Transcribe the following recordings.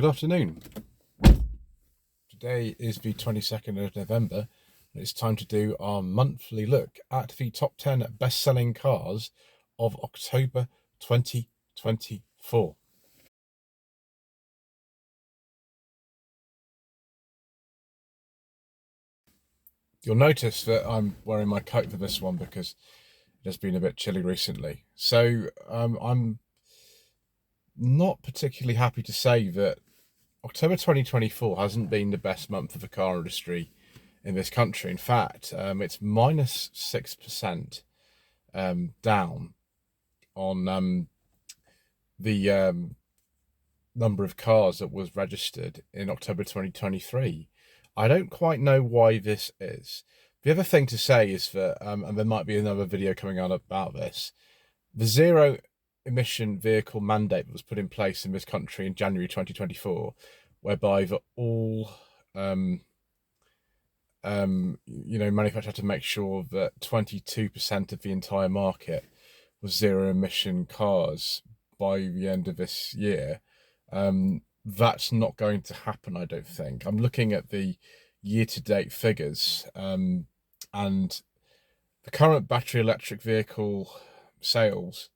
Good afternoon. Today is the 22nd of November, and it's time to do our monthly look at the top 10 best-selling cars of October 2024. You'll notice that I'm wearing my coat for this one because it has been a bit chilly recently. So I'm not particularly happy to say that October 2024 hasn't been the best month for the car industry in this country. In fact, it's minus 6% down on the number of cars that was registered in October 2023. I don't quite know why this is. The other thing to say is that, and there might be another video coming on about this, the zero emission vehicle mandate that was put in place in this country in January 2024, whereby all manufacturers had to make sure that 22% of the entire market was zero emission cars by the end of this year. That's not going to happen, I don't think. I'm looking at the year-to-date figures, and the current battery electric vehicle sales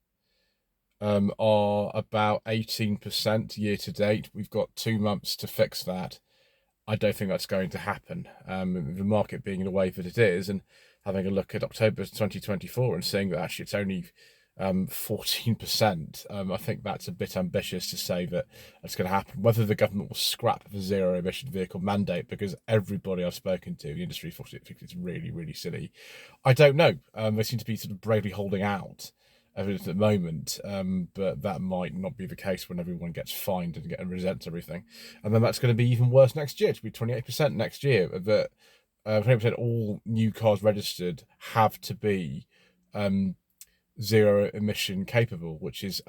are about 18% year-to-date. We've got 2 months to fix that. I don't think that's going to happen. The market being the way that it is, and having a look at October 2024 and seeing that actually it's only 14%, I think that's a bit ambitious to say that that's going to happen. Whether the government will scrap the zero emission vehicle mandate, because everybody I've spoken to, the industry thinks it's really, really silly, I don't know. They seem to be sort of bravely holding out at the moment, but that might not be the case when everyone gets fined and resents everything. And then that's going to be even worse next year. To be 28% next year. That 20% all new cars registered have to be zero emission capable, which is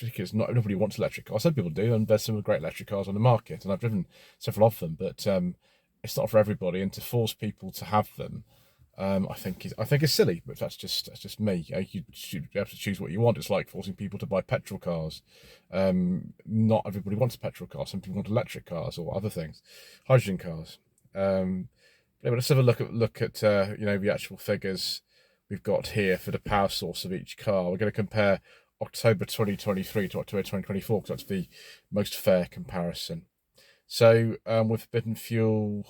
ridiculous. Not everybody wants electric cars. Some people do, and there's some great electric cars on the market, and I've driven several of them, but it's not for everybody. And to force people to have them, I think it's silly. But that's just me. You should be able to choose what you want. It's like forcing people to buy petrol cars. Not everybody wants a petrol car. Some people want electric cars or other things, hydrogen cars. But let's have a look at the actual figures we've got here for the power source of each car. We're going to compare October 2023 to October 2024 because that's the most fair comparison. So with forbidden fuel,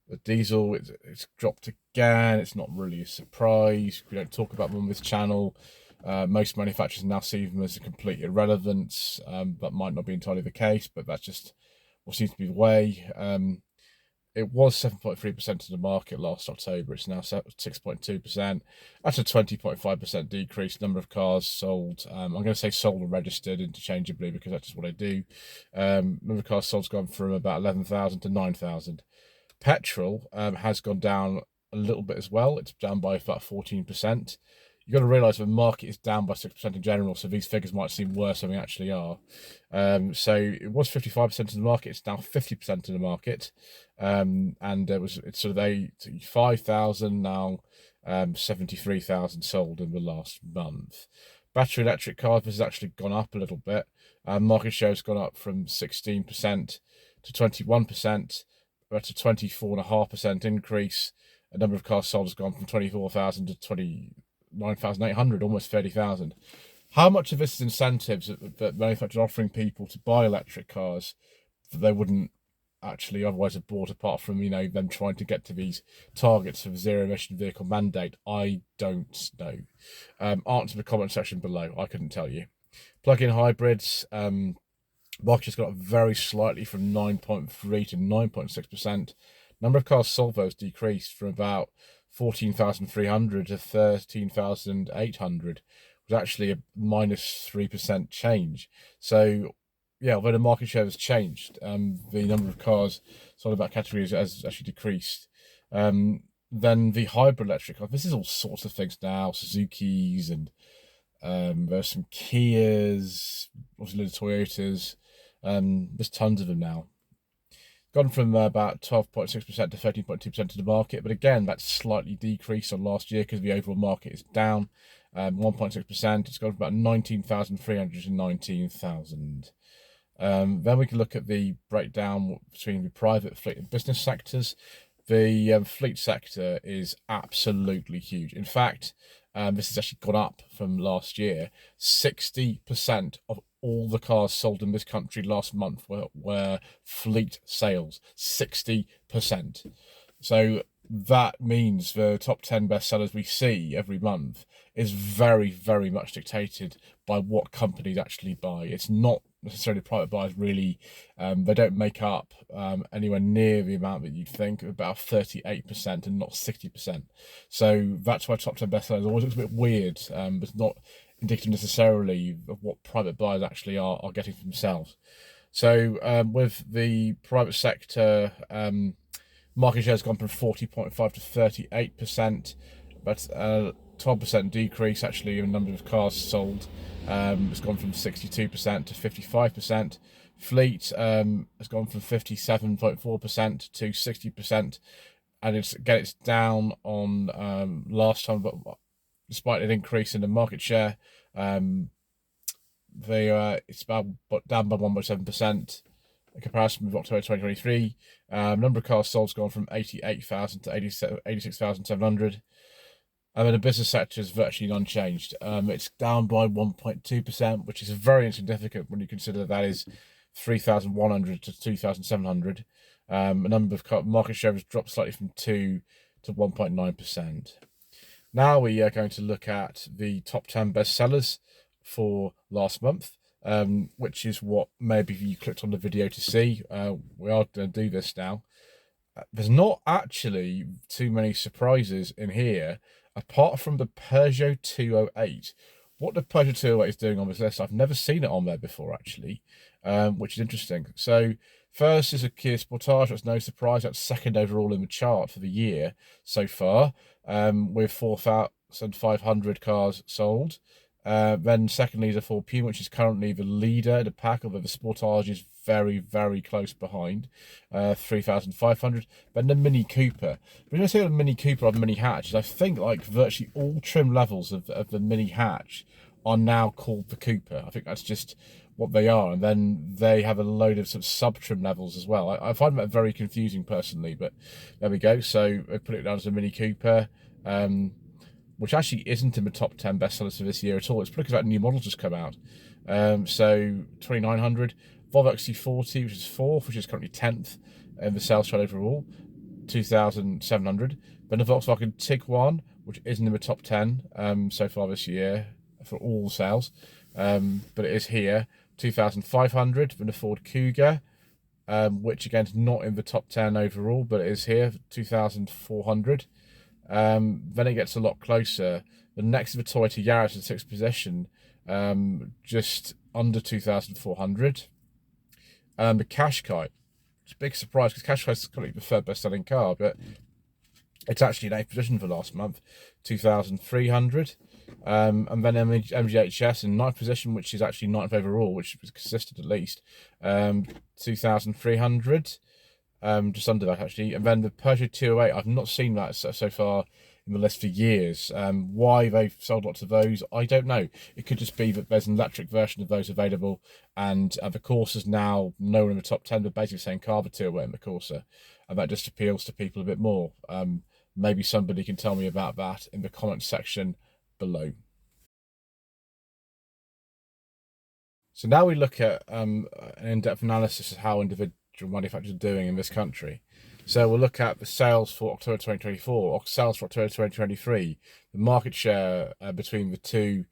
the diesel, it's dropped again. It's not really a surprise. We don't talk about them on this channel. Most manufacturers now see them as a complete irrelevance. That might not be entirely the case, but that's just what seems to be the way. It was 7.3% of the market last October. It's now 6.2%. That's a 20.5% decrease. Number of cars sold. I'm going to say sold and registered interchangeably because that's just what I do. Number of cars sold has gone from about 11,000 to 9,000. Petrol has gone down a little bit as well. It's down by about 14%. You've got to realise the market is down by 6% in general, so these figures might seem worse than they actually are. So it was 55% of the market, it's now 50% of the market. And it's sort of 5,000 now, 73,000 sold in the last month. Battery electric cars, this has actually gone up a little bit. Market share has gone up from 16% to 21%. That's a 24.5% increase. A number of cars sold has gone from 24,000 to 29,800, almost 30,000. How much of this is incentives that manufacturers are offering people to buy electric cars that they wouldn't actually otherwise have bought, apart from them trying to get to these targets of zero emission vehicle mandate? I don't know. Answer the comment section below. I couldn't tell you. Plug-in hybrids, market has got up very slightly from 9.3 to 9.6%. Number of cars sold though has decreased from about 14,300 to 13,800. Was actually a minus 3% change. So yeah, although the market share has changed, the number of cars sold in that category has actually decreased. Then the hybrid electric car, this is all sorts of things now, Suzuki's, and there's some Kias, obviously the Toyotas. There's tons of them now. Gone from about 12.6% to 13.2% of the market, but again, that's slightly decreased on last year because the overall market is down 1.6%. It's gone from about 19,300 to 19,000. Then we can look at the breakdown between the private fleet and business sectors. The fleet sector is absolutely huge. In fact, this has actually gone up from last year. 60% of all the cars sold in this country last month were fleet sales. 60%. So that means the top 10 bestsellers we see every month is very, very much dictated by what companies actually buy. It's not necessarily private buyers, really. They don't make up anywhere near the amount that you'd think, about 38% and not 60%. So that's why top 10 bestsellers always looks a bit weird, but it's not indicative necessarily of what private buyers actually are getting for themselves. So with the private sector, market share has gone from 40.5 to 38%, but 12% decrease actually in the number of cars sold. It's gone from 62% to 55%. Fleet has gone from 57.4% to 60%, and it's down on last time, but despite an increase in the market share, it's about down by 1.7%. In comparison with October 2023, number of cars sold has gone from 88,000 to 86,700. And then the business sector is virtually unchanged. It's down by 1.2%, which is very insignificant when you consider that is 3,100 to 2,700. A number of market share has dropped slightly from 2 to 1.9%. Now we are going to look at the top 10 bestsellers for last month, which is what maybe you clicked on the video to see. We are going to do this now. There's not actually too many surprises in here, apart from the Peugeot 208. What the Peugeot 208 is doing on this list, I've never seen it on there before, actually, which is interesting. So first is a Kia Sportage. That's no surprise. That's second overall in the chart for the year so far, with 4,500 cars sold. Then secondly is a Ford Puma, which is currently the leader in the pack, although the Sportage is very, very close behind, 3,500. Then the Mini Cooper. When I say the Mini Cooper or the Mini Hatch, I think like virtually all trim levels of the Mini Hatch are now called the Cooper. I think that's just what they are. And then they have a load of sort of sub-trim levels as well. I find that very confusing personally, but there we go. So I put it down as a Mini Cooper. Which actually isn't in the top 10 bestsellers for this year at all. It's because that new model just come out. So 2,900. Volvo XC40, which is fourth, which is currently 10th in the sales chart overall, 2,700. Then the Volkswagen Tiguan, which isn't in the top 10 so far this year for all sales, but it is here, 2,500. Then the Ford Kuga, which again is not in the top 10 overall, but it is here, 2,400. Then it gets a lot closer. The next of the Toyota Yaris in sixth position, just under 2,400. The Qashqai, it's a big surprise because Qashqai is currently the third best-selling car, but it's actually in eighth position for last month, 2,300. And then MGHS in ninth position, which is actually ninth overall, which was consistent at least, 2,300. Just under that actually. And then the Peugeot 208, I've not seen that so far in the list for years. Why they've sold lots of those, I don't know. It could just be that there's an electric version of those available, and the Corsa's now nowhere in the top 10, but basically the same car, the 208 and the Corsa, and that just appeals to people a bit more. Maybe somebody can tell me about that in the comments section below. So now we look at an in-depth analysis of how individual manufacturers are doing in this country. So we'll look at the sales for October 2024, or sales for October 2023, the market share between the two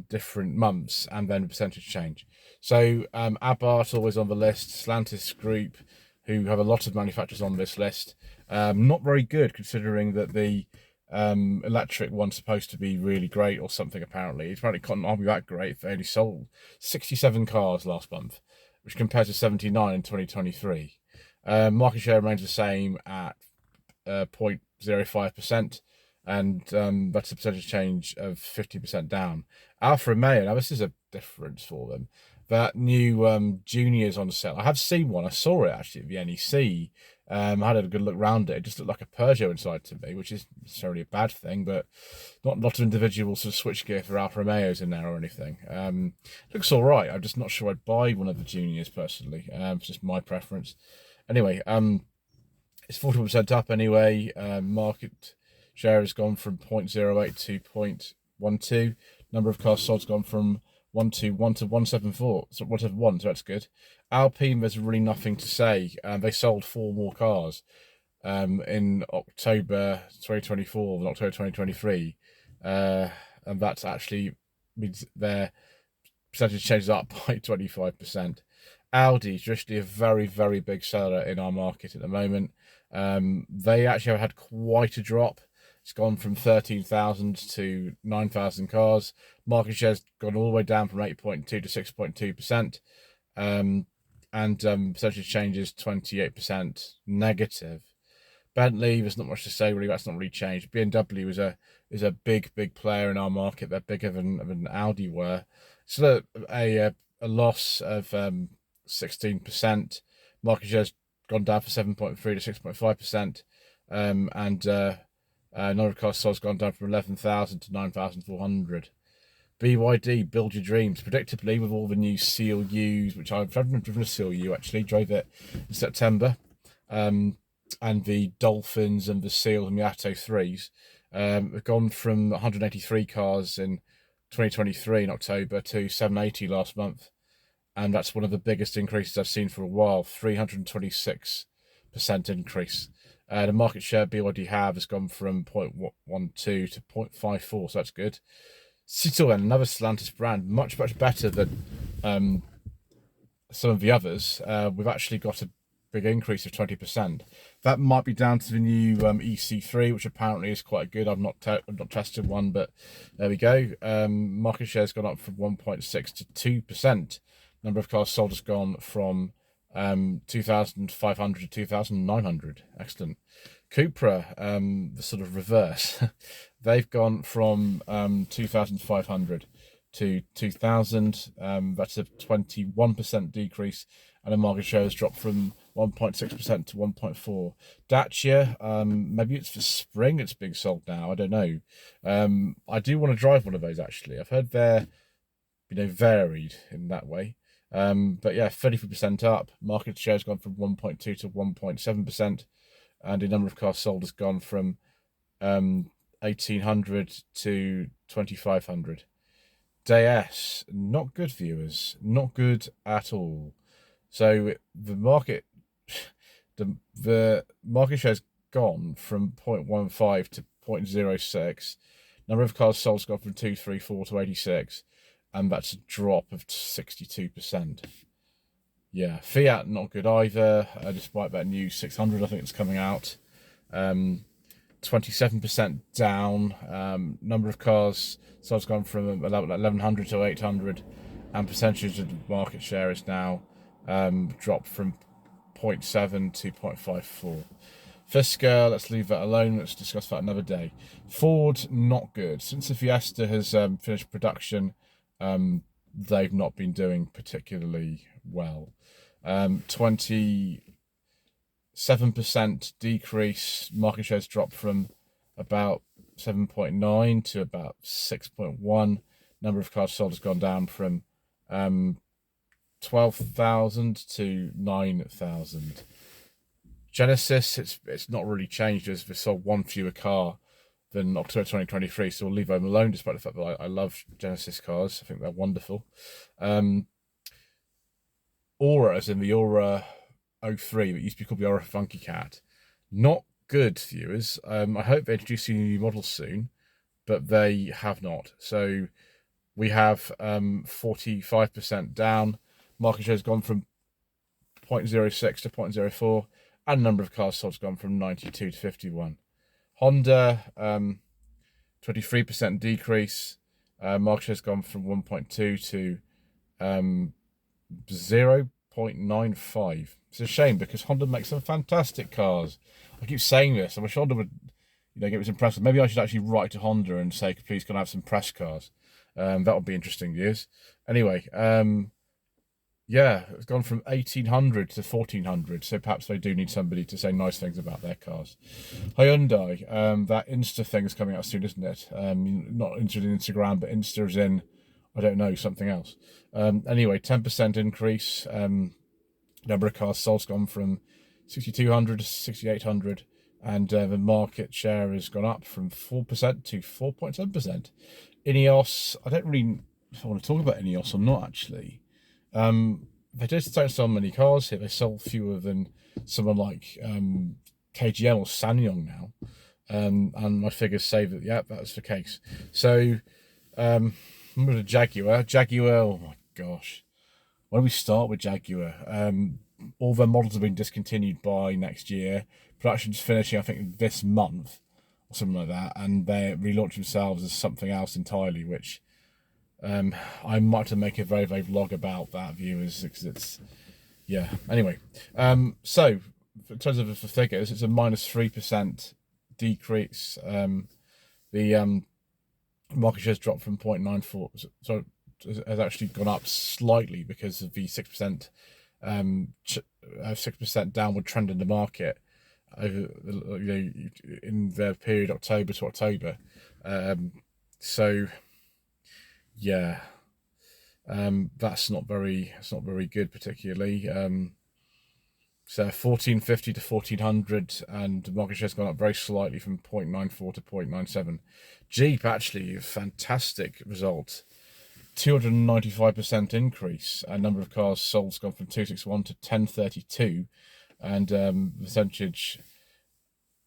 different months, and then the percentage change. So Abarth always on the list, Stellantis Group, who have a lot of manufacturers on this list. Not very good considering that the electric one's supposed to be really great or something apparently. It apparently can't be that great. They only sold 67 cars last month, which compares to 79 in 2023. Market share remains the same at 0.05%, and that's a percentage change of 50% down. Alfa Romeo, now this is a difference for them. That new Junior's on sale. I have seen one. I saw it actually at the NEC I had a good look round it. It just looked like a Peugeot inside to me, which is necessarily a bad thing, but not a lot of individual sort of switchgear for Alfa Romeos in there or anything. Looks all right. I'm just not sure I'd buy one of the juniors personally. It's just my preference. Anyway, it's 41% up anyway. Market share has gone from 0.08 to 0.12. Number of cars sold has gone from 121 to 174. So 171, so that's good. Alpine, there's really nothing to say. They sold 4 more cars in October 2024 than October 2023. And that's actually means their percentage changes up by 25%. Audi is traditionally a very, very big seller in our market at the moment. They actually have had quite a drop. It's gone from 13,000 to 9,000 cars. Market share's gone all the way down from 8.2 to 6.2%. And percentage change is 28% negative. Bentley, there's not much to say really. That's not really changed. BMW is a big player in our market. They're bigger than Audi were. So a loss of 16%. Market share's gone down from 7.3 to 6.5%. Number of cars sold has gone down from 11,000 to 9,400. BYD, build your dreams. Predictably, with all the new CLUs, which I've driven a CLU actually, drove it in September, and the Dolphins and the Seal and the Atto 3s, have gone from 183 cars in 2023 in October to 780 last month. And that's one of the biggest increases I've seen for a while, 326% increase. The market share BYD have has gone from 0.12 to 0.54, so that's good. Citroën, another Stellantis brand, much better than some of the others. We've actually got a big increase of 20%. That might be down to the new EC3, which apparently is quite good. I've not tested one, but there we go. Market share has gone up from 1.6 to 2%. Number of cars sold has gone from 2,500 to 2,900. Excellent. Cupra, the sort of reverse. They've gone from 2,500 to 2,000. That's a 21% decrease, and the market share has dropped from 1.6% to 1.4%. Dacia, maybe it's for spring it's being sold now. I don't know. I do want to drive one of those actually. I've heard they're varied in that way. But yeah, 33% up. Market share has gone from 1.2 to 1.7%, and the number of cars sold has gone from 1,800 to 2,500. DS, not good, viewers, not good at all. So the market share has gone from 0.15 to 0.06. Number of cars sold has gone from 234 to 86. And that's a drop of 62%. Yeah, Fiat not good either, despite that new 600 I think it's coming out. 27% down. Number of cars sold has gone from 1,100 to 800, and percentage of the market share is now dropped from 0.7 to 0.54. Fisker, let's leave that alone. Let's discuss that another day. Ford, not good. Since the Fiesta has finished production, they've not been doing particularly well. 27% decrease. Market shares dropped from about 7.9 to about 6.1. Number of cars sold has gone down from 12,000 to 9,000. Genesis, it's not really changed as we sold one fewer car than October 2023, so we'll leave them alone, despite the fact that I love Genesis cars. I think they're wonderful. Aura, as in the Aura 03, that used to be called the Aura Funky Cat. Not good, viewers. I hope they introduce a new model soon, but they have not. So we have 45% down. Market share has gone from 0.06 to 0.04, and the number of cars sold has gone from 92 to 51. Honda, 23% decrease. Market share has gone from 1.2 to 0.95. It's a shame because Honda makes some fantastic cars. I keep saying this. I wish Honda would, get me some press. Maybe I should actually write to Honda and say, please, can I have some press cars? That would be interesting, viewers. Anyway, Yeah, it's gone from 1800 to 1400. So perhaps they do need somebody to say nice things about their cars. Hyundai, that Insta thing is coming out soon, isn't it? Not interested in Instagram, but Insta is in, I don't know, something else. Anyway, 10% increase. Number of cars sold's gone from 6,200 to 6,800, and the market share has gone up from 4% to 4.7%. Ineos, I don't really know if I want to talk about Ineos or not, actually. They just don't sell many cars here. They sell fewer than someone like KGM or Sanyong now. And my figures say that, yeah, that's the case. So, remember the Jaguar. Jaguar, oh my gosh. Why do we start with Jaguar? All their models have been discontinued by next year. Production's finishing, I think, this month or something like that. And they relaunch themselves as something else entirely, which I might have to make a very, very vlog about that, viewers, because it's, yeah. Anyway, so in terms of the figures, it's a -3% decrease. The market share's dropped from 0.94, so has actually gone up slightly because of the 6% 6% downward trend in the market over, in the period October to October. So yeah, that's not very good particularly. So 1450 to 1400, and the market share's gone up very slightly from 0.94 to 0.97. Jeep, actually, a fantastic result. 295% increase. A number of cars sold has gone from 261 to 1032, and percentage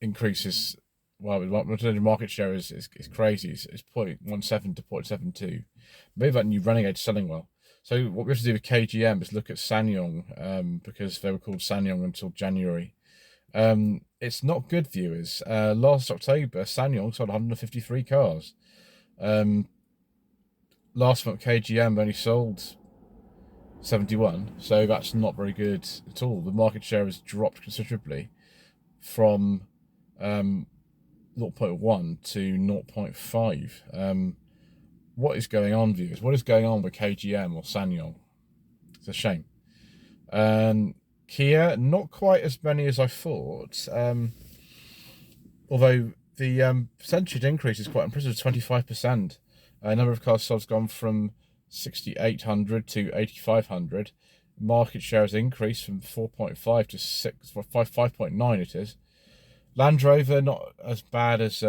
increases. Well, market share is crazy. It's 0.17 to 0.72. Maybe that new Renegade selling well. So what we have to do with KGM is look at Sanyong, because they were called Sanyong until January. It's not good, viewers. Last October, Sanyong sold 153 cars. Last month, KGM only sold 71, so that's not very good at all. The market share has dropped considerably from 0.1 to 0.5. What is going on, viewers? What is going on with KGM or Sanyong? It's a shame. Kia, not quite as many as I thought. Although the percentage increase is quite impressive, 25%. Number of cars sold has gone from 6,800 to 8,500. Market share has increased from 4.5 to 5.9. It is. Land Rover, not as bad as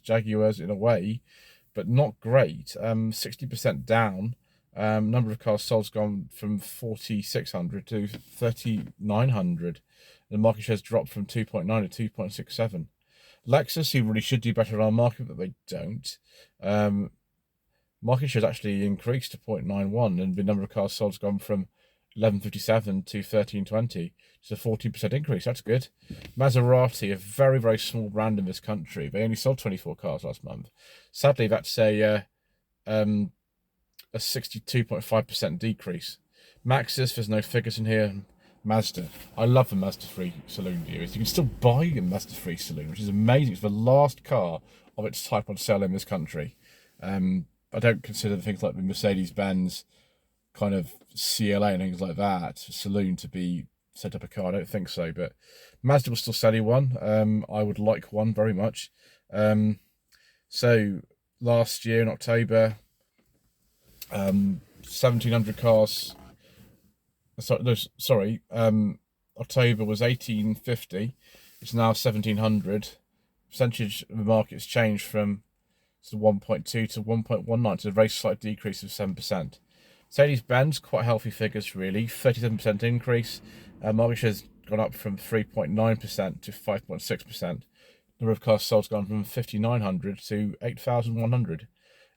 Jaguars in a way, but not great. 60% down. Number of cars sold has gone from 4,600 to 3,900. The market share has dropped from 2.9 to 2.67. Lexus, who really should do better in our market, but they don't. Market share has actually increased to 0.91, and the number of cars sold has gone from 1157 to 1320. It's a 14% increase. That's good. Maserati, a very, very small brand in this country. They only sold 24 cars last month. Sadly, that's a 62.5% decrease. Maxus, there's no figures in here. Mazda. I love the Mazda 3 saloon, viewers. You can still buy a Mazda 3 saloon, which is amazing. It's the last car of its type on sale in this country. I don't consider things like the Mercedes-Benz kind of CLA and things like that saloon to be set up a car. I don't think so, but Mazda will still sell you one. I would like one very much. So last year in October, 1,700 cars. Sorry, October was 1,850. It's now 1,700. Percentage of the market's changed from 1.2 to 1.19. It's a very slight decrease of 7%. Mercedes-Benz, quite healthy figures really. 37% increase. Market share's gone up from 3.9% to 5.6%. Number of cars sold has gone from 5,900 to 8,100.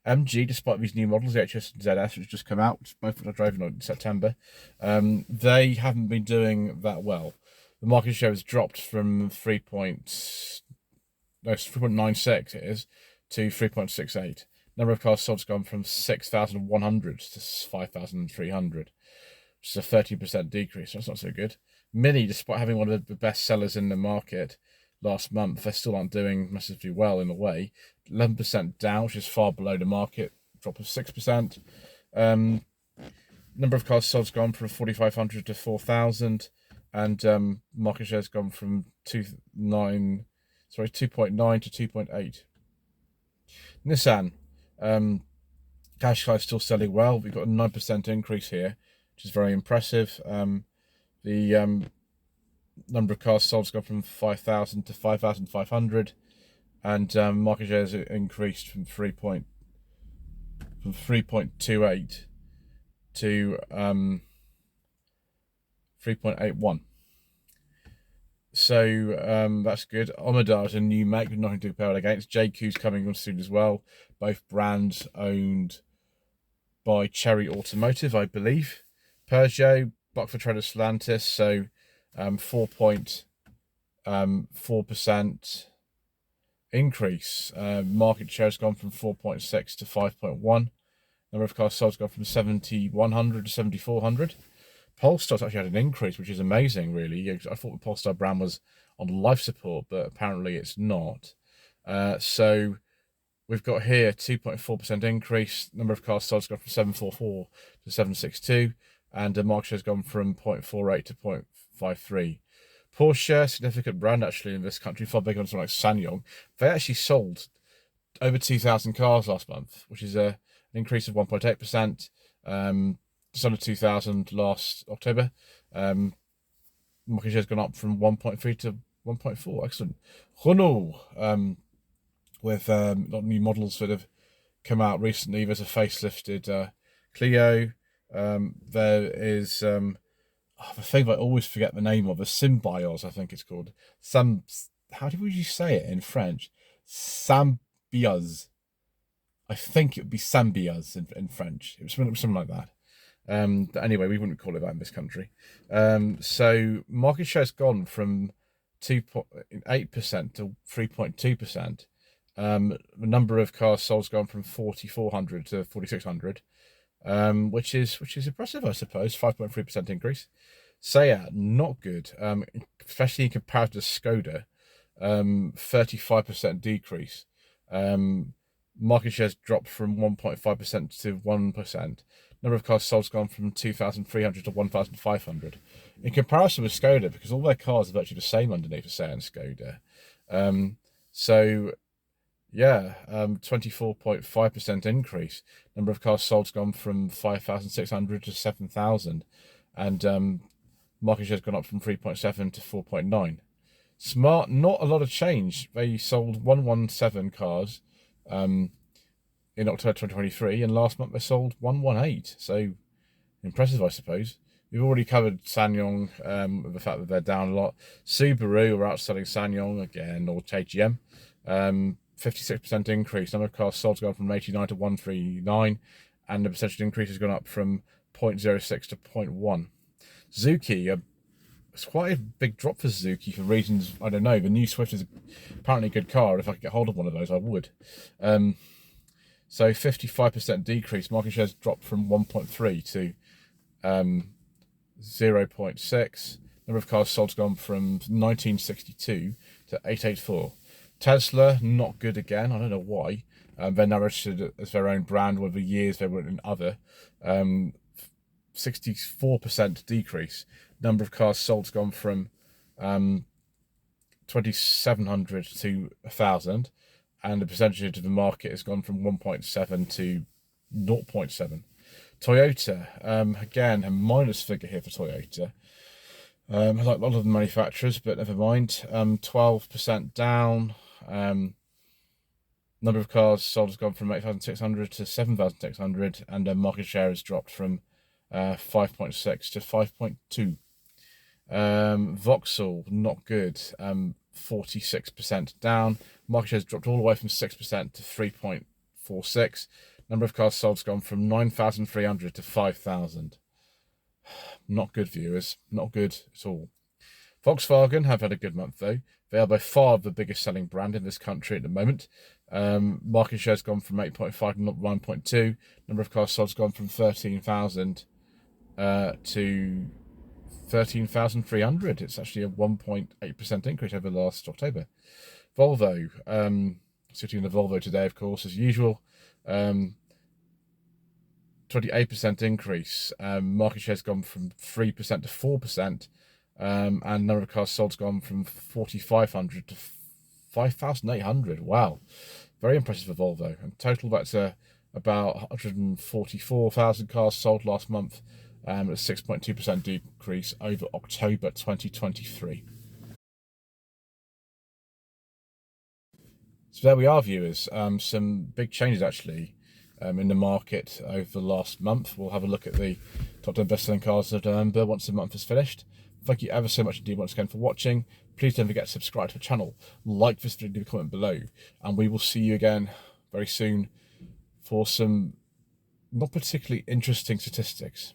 MG, despite these new models, the HS and ZS, which just come out, which both of them are driving in September, they haven't been doing that well. The market share has dropped from 3.96 it is to 3.68. Number of cars sold has gone from 6,100 to 5,300, which is a 30% decrease. That's not so good. Mini, despite having one of the best sellers in the market last month, they still aren't doing massively well in a way. 11% down, which is far below the market drop of 6%. Number of cars sold has gone from 4,500 to 4,000, and market share has gone from 2.9 to 2.8. Nissan, Qashqai is still selling well. We've got a 9% increase here, which is very impressive. The number of cars sold has gone from 5,000 to 5,500, and market share has increased from 3.28 to 3.81. So that's good. Omadar is a new make with nothing to compare it against. JQ's coming on soon as well. Both brands owned by Cherry Automotive, I believe. Peugeot, Buckford Trader Stellantis, so 4.4% increase. Market share has gone from 4.6 to 5.1. Number of cars sold has gone from 7,100 to 7,400. Polestar's actually had an increase, which is amazing, really. I thought the Polestar brand was on life support, but apparently it's not. So we've got here 2.4% increase. Number of cars sold has gone from 744 to 762, and the market share has gone from 0.48 to 0.53. Porsche, significant brand actually in this country, far bigger than something like SsangYong. They actually sold over 2,000 cars last month, which is an increase of 1.8%. Just under 2,000 last October. Market share has gone up from 1.3 to 1.4. Excellent. Renault, with a lot of new models that have come out recently. There's a facelifted Clio. There is the thing I always forget the name of, a Symbios, I think it's called. How would you say it in French? Sambiaz. I think it would be Sambiaz in French. It was something like that. But anyway, we wouldn't call it that in this country. So market share has gone from 2.8% to 3.2%. The number of cars sold has gone from 4,400 to 4,600, which is impressive, I suppose. 5.3% increase. Seat, not good, especially in comparison to Skoda. 35% decrease. Market shares dropped from 1.5% to 1%. Number of cars sold has gone from 2,300 to 1,500. In comparison with Skoda, because all their cars are virtually the same underneath for Seat and Skoda. So, yeah, 24.5% increase. Number of cars sold has gone from 5,600 to 7,000. And market share has gone up from 3.7 to 4.9. Smart, not a lot of change. They sold 117 cars in October 2023, and last month they sold 118. So impressive, I suppose. We've already covered SsangYong with the fact that they're down a lot. Subaru are outselling SsangYong again, or KGM. 56% increase. Number of cars sold has gone from 89 to 139, and the percentage increase has gone up from 0.06 to 0.1. Suzuki, it's quite a big drop for Suzuki for reasons I don't know. The new Swift is apparently a good car. If I could get hold of one of those, I would. So 55% decrease. Market shares dropped from 1.3 to 0.6. Number of cars sold has gone from 1962 to 884. Tesla, not good again. I don't know why. They're now registered as their own brand. Over years they were in other. 64% decrease. Number of cars sold has gone from 2,700 to 1,000, and the percentage of the market has gone from 1.7 to 0.7. Toyota, again, a minus figure here for Toyota. Like a lot of the manufacturers, but never mind. 12% down. Number of cars sold has gone from 8,600 to 7,600, and their market share has dropped from 5.6 to 5.2. Vauxhall, not good. 46% down. Market share has dropped all the way from 6% to 3.46. Number of cars sold has gone from 9,300 to 5,000. Not good, viewers. Not good at all. Volkswagen have had a good month, though. They are by far the biggest selling brand in this country at the moment. Market share has gone from 8.5 to 9.2. Number of cars sold has gone from 13,000 to 13,300. It's actually a 1.8% increase over last October. Volvo, sitting in the Volvo today, of course, as usual. 28% increase. Market share's gone from 3% to 4%, and number of cars sold's gone from 4,500 to 5,800. Wow, very impressive for Volvo. And total, that's about 144,000 cars sold last month, a 6.2% decrease over October 2023. So there we are, viewers. Some big changes actually in the market over the last month. We'll have a look at the top 10 best-selling cars of November once the month is finished. Thank you ever so much indeed once again for watching. Please don't forget to subscribe to the channel, like this video, leave a comment below, and we will see you again very soon for some not particularly interesting statistics.